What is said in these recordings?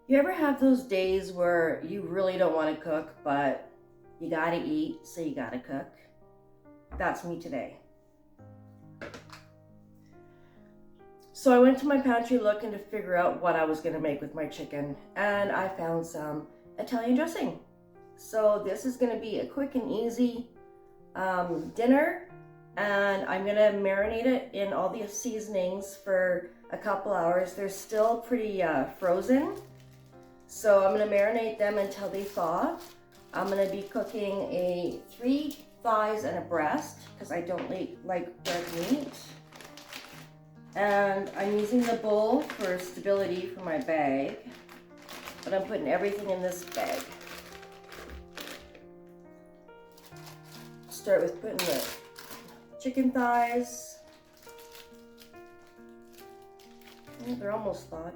You ever have those days where you really don't want to cook, but you gotta eat, so you gotta cook? That's me today. So I went to my pantry looking to figure out what I was gonna make with my chicken, and I found some Italian dressing. So this is gonna be a quick and easy dinner, and I'm gonna marinate it in all the seasonings for a couple hours. They're still pretty frozen, so I'm gonna marinate them until they thaw. I'm gonna be cooking 3 thighs and a breast because I don't like red meat. And I'm using the bowl for stability for my bag, but I'm putting everything in this bag. Start with putting the chicken thighs. Oh, they're almost thawed.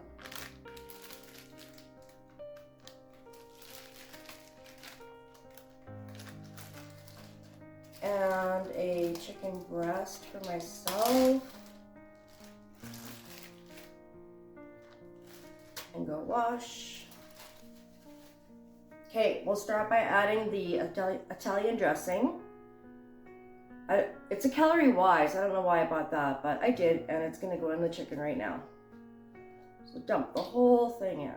And a chicken breast for myself. And go wash. Okay, we'll start by adding the Italian dressing. It's a calorie wise, I don't know why I bought that, but I did, and it's gonna go in the chicken right now. So dump the whole thing in.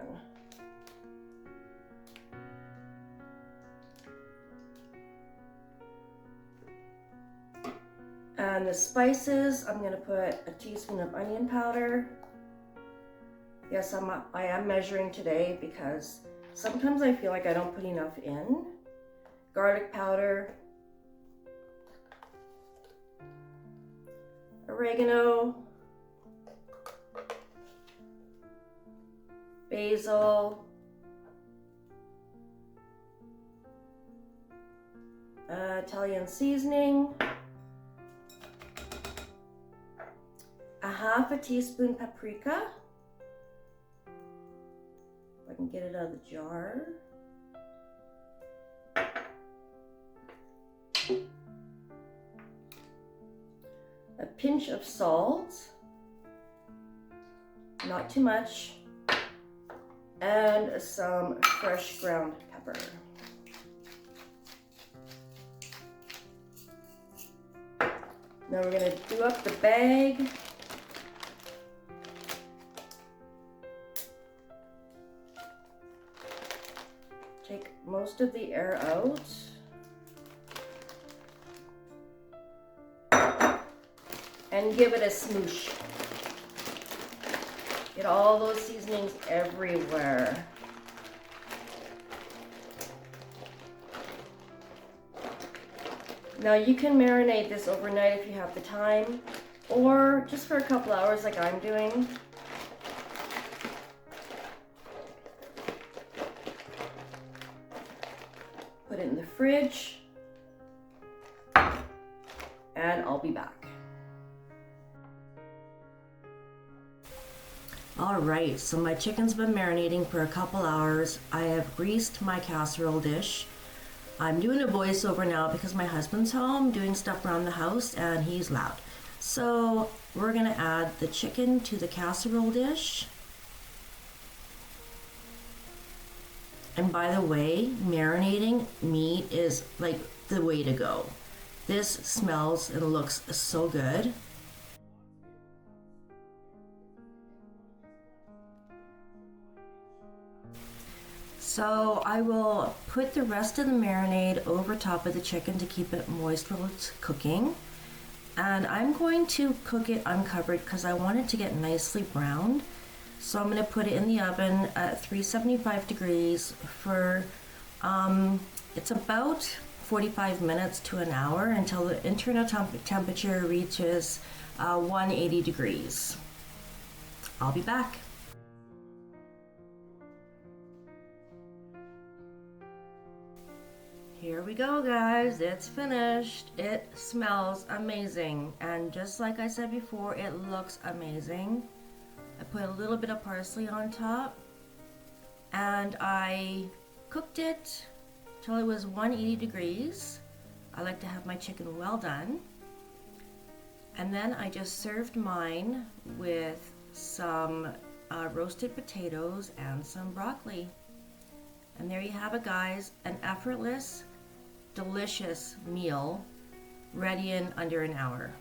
And the spices, I'm gonna put a teaspoon of onion powder. Yes, I am measuring today because sometimes I feel like I don't put enough in. Garlic powder, oregano, basil, Italian seasoning, a half a teaspoon paprika. If I can get it out of the jar. A pinch of salt, not too much, and some fresh ground pepper. Now we're going to do up the bag. Take most of the air out. And give it a smoosh. Get all those seasonings everywhere. Now you can marinate this overnight if you have the time, or just for a couple hours like I'm doing. Put it in the fridge, and I'll be back. All right, so my chicken's been marinating for a couple hours. I have greased my casserole dish. I'm doing a voiceover now because my husband's home doing stuff around the house and he's loud. So we're gonna add the chicken to the casserole dish. And by the way, marinating meat is like the way to go. This smells and looks so good. So I will put the rest of the marinade over top of the chicken to keep it moist while it's cooking. And I'm going to cook it uncovered because I want it to get nicely browned. So I'm going to put it in the oven at 375 degrees for, it's about 45 minutes to an hour until the internal temperature reaches 180 degrees. I'll be back. Here we go, guys, it's finished. It smells amazing, and just like I said before, it looks amazing. I put a little bit of parsley on top, and I cooked it till it was 180 degrees. I like to have my chicken well done. And then I just served mine with some roasted potatoes and some broccoli. And there you have it, guys, an effortless, delicious meal ready in under an hour.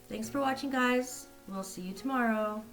Thanks for watching, guys. We'll see you tomorrow.